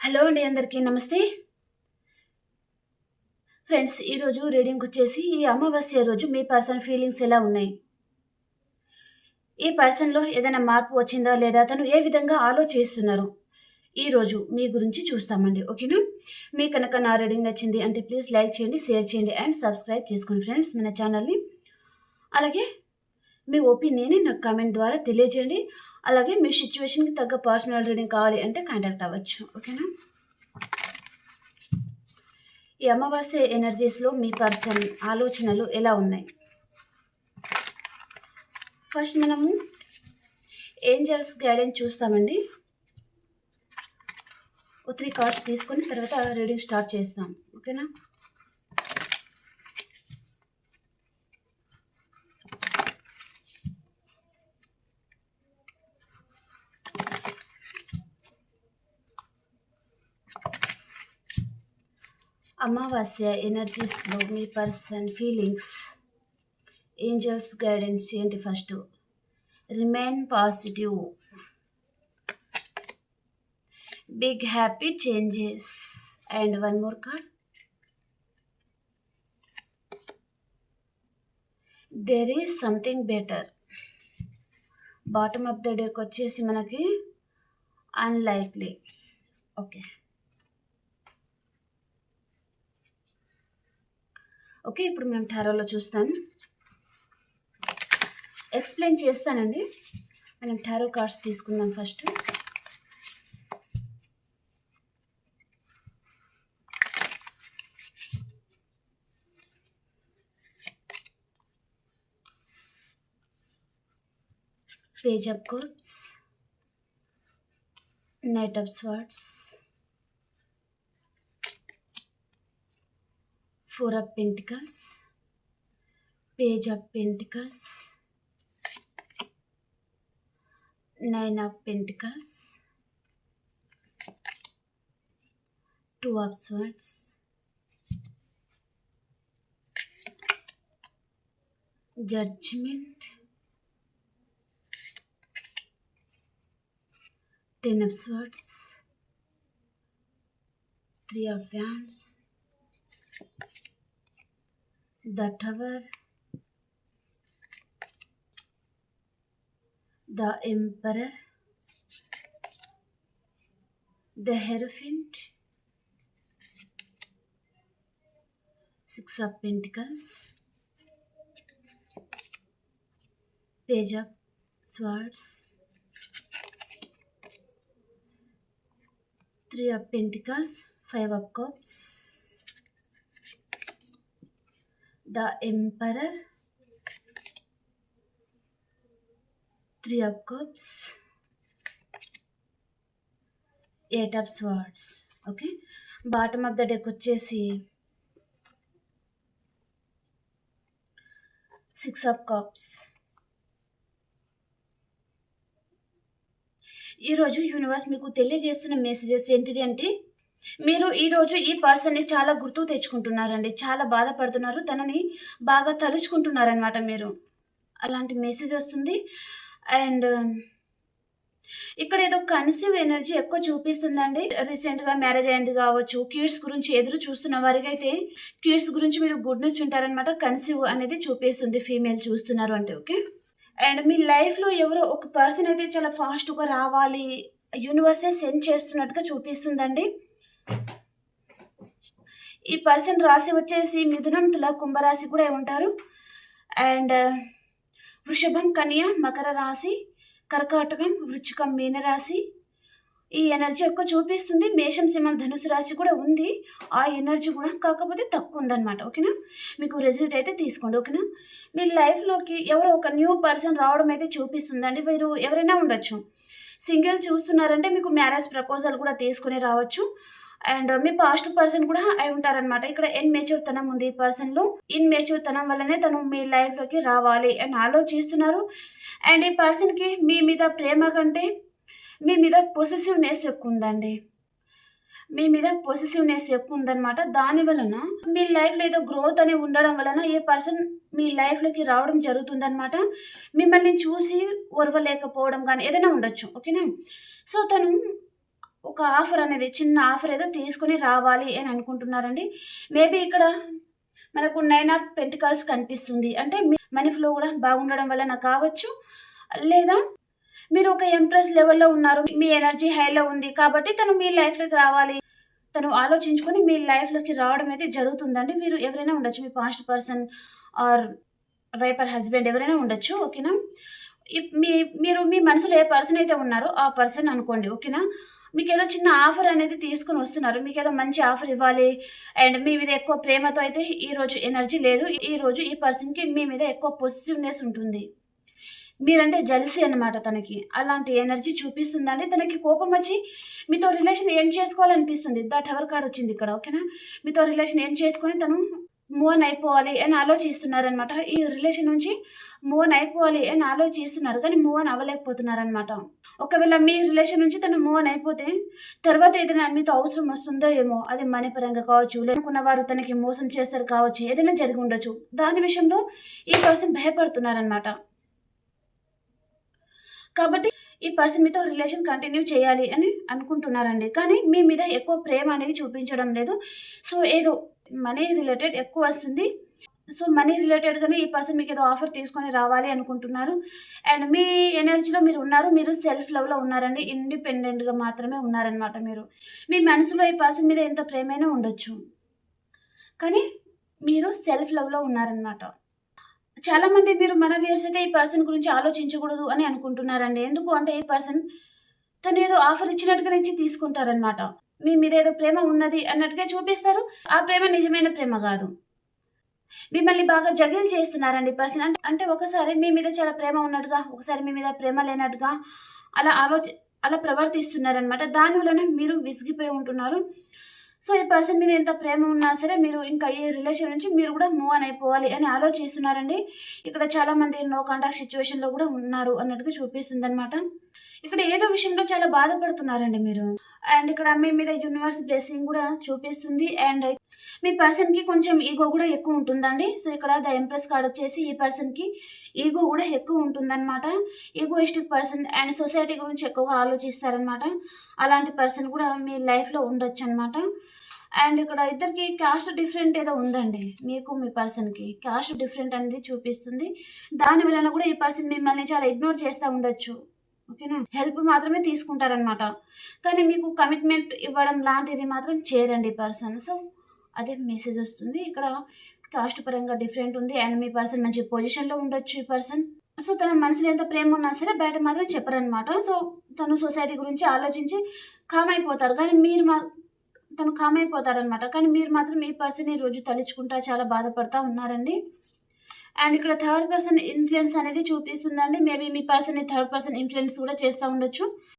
Hello అండి, అందరికీ నమస్తే. ఫ్రెండ్స్, ఈరోజు రీడింగ్‌కొచ్చేసి ఈ అమావాస్య రోజు మీ పర్సన్ ఫీలింగ్స్ ఎలా ఉన్నాయి? ఈ పర్సన్‌లో ఏదైనా మార్పు వచ్చిందా? లేదా తను ఏ విధంగా ఆలోచిస్తున్నారు? ఈరోజు మీ గురించి చూస్తామండి. ఓకేనా? మీకు కనుక నా రీడింగ్ నచ్చింది అంటే ప్లీజ్ లైక్ చేయండి, షేర్ చేయండి అండ్ సబ్స్క్రైబ్ చేసుకోండి ఫ్రెండ్స్ మన ఛానల్‌ని. అలాగే మీ ఒపీనియన్‌ని నాకు కామెంట్ ద్వారా తెలియజేయండి. అలాగే మీ సిట్యుయేషన్‌కి తగ్గ పర్సనల్ రీడింగ్ కావాలి అంటే కాంటాక్ట్ అవ్వచ్చు. ఓకేనా? ఈ అమావాస్య ఎనర్జీస్‌లో మీ పర్సన్ ఆలోచనలు ఎలా ఉన్నాయి? ఫస్ట్ మనము ఏంజెల్స్ గైడెన్స్ చూస్తామండి. 3 కార్డ్స్ తీసుకొని తర్వాత రీడింగ్ స్టార్ట్ చేస్తాం. ఓకేనా? అమావాస్య ఎనర్జీస్‌లో మీ పర్సన్ ఫీలింగ్స్, ఏంజెల్స్ గైడెన్స్ ఏంటి? First remain positive, big happy changes and one more card there is something better. Bottom of the డేకి వచ్చేసి మనకి అన్లైక్లీ. ఓకే, ఇప్పుడు మనం టారోలో చూస్తాం. ఎక్స్ప్లెయిన్ చేస్తానండి. మనం టారో కార్డ్స్ తీసుకుందాం first. Page of cups, knight of swords, 4 of Pentacles, Page of Pentacles, 9 of Pentacles, 2 of Swords, Judgment, 10 of Swords, 3 of Wands, the Tower, the Emperor, the Hierophant, 6 of Pentacles, Page of Swords, 3 of Pentacles, 5 of Cups, the Emperor, 3 of Cups, 8 of Swords. Okay, bottom of the deck వచ్చేసి 6 of Cups. ఈరోజు universe మీకు తెలియజేస్తున్న messages ఏంటిది అంటే, మీరు ఈరోజు ఈ పర్సన్ని చాలా గుర్తుకు తెచ్చుకుంటున్నారండి. చాలా బాధపడుతున్నారు, తనని బాగా తలుచుకుంటున్నారనమాట మీరు. అలాంటి మెసేజ్ వస్తుంది. అండ్ ఇక్కడ ఏదో కన్సీవ్ ఎనర్జీ ఎక్కువ చూపిస్తుందండి. రీసెంట్గా మ్యారేజ్ అయింది కావచ్చు, కిడ్స్ గురించి ఎదురు చూస్తున్న వారికి అయితే కిడ్స్ గురించి మీరు గుడ్ న్యూస్ వింటారనమాట. కన్సీవ్ అనేది చూపిస్తుంది ఫీమేల్ చూస్తున్నారు అంటే. ఓకే, అండ్ మీ లైఫ్లో ఎవరో ఒక పర్సన్ అయితే చాలా ఫాస్ట్గా రావాలి, యూనివర్సే సెండ్ చేస్తున్నట్టుగా చూపిస్తుందండి. ఈ పర్సన్ రాశి వచ్చేసి మిథునం, తుల, కుంభరాశి కూడా ఉంటారు. అండ్ వృషభం, కన్య, మకర రాశి, కర్కాటకం, వృచ్చికం, మీనరాశి ఈ ఎనర్జీ ఎక్కువ చూపిస్తుంది. మేషం, సింహం, ధనుసు రాశి కూడా ఉంది. ఆ ఎనర్జీ కూడా కాకపోతే తక్కువ ఉందన్నమాట. ఓకేనా? మీకు రెజల్ట్ అయితే తీసుకోండి. ఓకేనా? మీ లైఫ్లోకి ఎవరో ఒక న్యూ పర్సన్ రావడం అయితే చూపిస్తుందండి. వీరు ఎవరైనా ఉండొచ్చు. సింగిల్ చూస్తున్నారంటే మీకు మ్యారేజ్ ప్రపోజల్ కూడా తీసుకుని రావచ్చు. అండ్ మీ పాస్ట్ పర్సన్ కూడా అయి ఉంటారనమాట. ఇక్కడ ఇన్మెచ్యూర్ తనం ఉంది ఈ పర్సన్లో. ఇన్మెచ్యూర్ తనం వల్లనే తను మీ లైఫ్లోకి రావాలి అని ఆలోచిస్తున్నారు. అండ్ ఈ పర్సన్కి మీ మీద ప్రేమ కంటే మీ మీద పొసెసివ్నెస్ ఎక్కువ ఉందండి. మీ మీద పొసెసివ్నెస్ ఎక్కువ ఉందన్నమాట. దాని వలన మీ లైఫ్లో ఏదో గ్రోత్ అని ఉండడం వలన ఏ పర్సన్ మీ లైఫ్లోకి రావడం జరుగుతుందన్నమాట. మిమ్మల్ని చూసి ఓర్వలేకపోవడం కానీ ఏదైనా ఉండొచ్చు. ఓకేనా? సో తను ఒక ఆఫర్ అనేది చిన్న ఆఫర్ ఏదో తీసుకొని రావాలి అని అనుకుంటున్నారండి. మేబీ ఇక్కడ మనకు 9 ఆఫ్ పెంటికల్స్ కనిపిస్తుంది. అంటే మీ మనీ ఫ్లో కూడా బాగుండడం వలన కావచ్చు. లేదా మీరు ఒక ఎంప్రెస్ లెవెల్‌లో ఉన్నారు. మీ ఎనర్జీ హైలో ఉంది. కాబట్టి తను మీ లైఫ్‌లోకి రావాలి. తను ఆలోచించుకొని మీ లైఫ్‌లోకి రావడం అయితే జరుగుతుందండి. మీరు ఎవరైనా ఉండొచ్చు. మీ past person or wife or husband ఎవరైనా ఉండొచ్చు. ఓకేనా? మీరు మీ మనసులో ఏ పర్సన్ అయితే ఉన్నారో ఆ పర్సన్ అనుకోండి. ఓకేనా? మీకేదో చిన్న ఆఫర్ అనేది తీసుకొని వస్తున్నారు. మీకేదో మంచి ఆఫర్ ఇవ్వాలి అండ్ మీ మీద ఎక్కువ ప్రేమతో అయితే ఈరోజు ఎనర్జీ లేదు. ఈరోజు ఈ పర్సన్‌కి మీ మీద ఎక్కువ పొసెసివ్‌నెస్ ఉంటుంది. మీరంటే జెలసీ అన్నమాట తనకి. అలాంటి ఎనర్జీ చూపిస్తుందండి. తనకి కోపమొచ్చి మీతో రిలేషన్ ఎండ్ చేసుకోవాలనిపిస్తుంది. ద టవర్ కార్డ్ వచ్చిందిక్కడ. ఓకేనా? మీతో రిలేషన్ ఎండ్ చేసుకొని తను మూవ్ ఆన్ అయిపోవాలి అని ఆలోచిస్తున్నారనమాట. ఈ రిలేషన్ నుంచి మూవ్ ఆన్ అయిపోవాలి అని ఆలోచిస్తున్నారు. కానీ మూవ్ ఆన్ అవ్వలేకపోతున్నారనమాట. ఒకవేళ మీ రిలేషన్ నుంచి తను మూవ్ ఆన్ అయిపోతే తర్వాత ఏదైనా మీతో అవసరం వస్తుందో ఏమో! అది మనీ పరంగా కావచ్చు, లేదనుకున్న వారు తనకి మోసం చేస్తారు కావచ్చు, ఏదైనా జరిగి ఉండొచ్చు. దాని విషయంలో ఈ పర్సన్ భయపడుతున్నారనమాట. కాబట్టి ఈ పర్సన్ మీతో రిలేషన్ కంటిన్యూ చేయాలి అని అనుకుంటున్నారండి. కానీ మీ మీద ఎక్కువ ప్రేమ అనేది చూపించడం లేదు. సో, ఏదో మనీ రిలేటెడ్ ఎక్కువ వస్తుంది. సో, మనీ రిలేటెడ్‌గానే ఈ పర్సన్ మీకేదో ఆఫర్ తీసుకొని రావాలి అనుకుంటున్నారు. అండ్ మీ ఎనర్జీలో మీరున్నారు. మీరు సెల్ఫ్ లవ్‌లో ఉన్నారండి. ఇండిపెండెంట్‌గా మాత్రమే ఉన్నారనమాట మీరు. మీ మనసులో ఈ పర్సన్ మీద ఎంత ప్రేమైనా ఉండొచ్చు. కానీ మీరు సెల్ఫ్ లవ్‌లో ఉన్నారనమాట. చాలామంది మీరు మన వ్యూయర్స్ అయితే ఈ పర్సన్ గురించి ఆలోచించకూడదు అని అనుకుంటున్నారండి. ఎందుకు అంటే ఈ పర్సన్ తనేదో ఆఫర్ ఇచ్చినట్టుగానే ఇచ్చి తీసుకుంటారనమాట. మీ మీద ఏదో ప్రేమ ఉన్నది అన్నట్టుగా చూపిస్తారు. ఆ ప్రేమ నిజమైన ప్రేమ గాదు. మిమ్మల్ని బాగా జగిల్ చేస్తున్నారండి ఈ పర్సన్. అంటే ఒకసారి మీ మీద చాలా ప్రేమ ఉన్నట్టుగా, ఒకసారి మీ మీద ప్రేమ లేనట్టుగా అలా అలా ప్రవర్తిస్తున్నారనమాట. దాని వలన మీరు విసిగిపోయి ఉంటున్నారు. సో, ఈ పర్సన్ మీద ఎంత ప్రేమ ఉన్నా సరే మీరు ఇంకా ఈ రిలేషన్ నుంచి మీరు కూడా మూవ్ ఆన్ అయిపోవాలి అని ఆలోచిస్తున్నారండి. ఇక్కడ చాలామంది నో కాంటాక్ట్ సిట్యుయేషన్‌లో కూడా ఉన్నారు అన్నట్టుగా చూపిస్తుందనమాట. ఇక్కడ ఏదో విషయంలో చాలా బాధపడుతున్నారండి మీరు. అండ్ ఇక్కడ మీ మీద యూనివర్స్ బ్లెస్సింగ్ కూడా చూపిస్తుంది. అండ్ మీ పర్సన్‌కి కొంచెం ఈగో కూడా ఎక్కువ ఉంటుందండి. సో, ఇక్కడ ద ఎంప్రెస్ కార్డ్ వచ్చేసి ఈ పర్సన్‌కి ఈగో కూడా ఎక్కువ ఉంటుందనమాట. ఈగోయిస్టిక్ పర్సన్ అండ్ సొసైటీ గురించి ఎక్కువగా ఆలోచిస్తారనమాట. అలాంటి పర్సన్ కూడా మీ లైఫ్‌లో ఉండొచ్చనమాట. అండ్ ఇక్కడ ఇద్దరికి క్యాస్ట్ డిఫరెంట్ ఏదో ఉందండి. మీకు మీ పర్సన్‌కి క్యాస్ట్ డిఫరెంట్ అనేది చూపిస్తుంది. దాని వలన కూడా ఈ పర్సన్ మిమ్మల్ని చాలా ఇగ్నోర్ చేస్తా ఉండొచ్చు. ఓకేనా? హెల్ప్ మాత్రమే తీసుకుంటారనమాట. కానీ మీకు కమిట్మెంట్ ఇవ్వడం లాంటిది మాత్రం చేయరండి ఈ పర్సన్. సో, అదే మెసేజ్ వస్తుంది. ఇక్కడ కాస్ట్ పరంగా డిఫరెంట్ ఉంది. అండ్ మీ పర్సన్ మంచి పొజిషన్‌లో ఉండొచ్చు ఈ పర్సన్. సో, తన మనసులో ఎంత ప్రేమ ఉన్నా సరే బయట మాత్రం చెప్పరనమాట. సో, తను సొసైటీ గురించి ఆలోచించి కామ్ అయిపోతారు. కానీ తను కామ్ అయిపోతారనమాట. కానీ మీరు మాత్రం ఈ పర్సన్‌ని రోజు తలుచుకుంటా చాలా బాధపడతా ఉన్నారండి. అండ్ ఇక్కడ థర్డ్ పర్సన్ ఇన్‌ఫ్లుయెన్స్ అనేది చూపిస్తుందండి. మేబీ మీ పర్సన్‌ని థర్డ్ పర్సన్ ఇన్‌ఫ్లుయెన్స్ కూడా చేస్తా ఉండొచ్చు.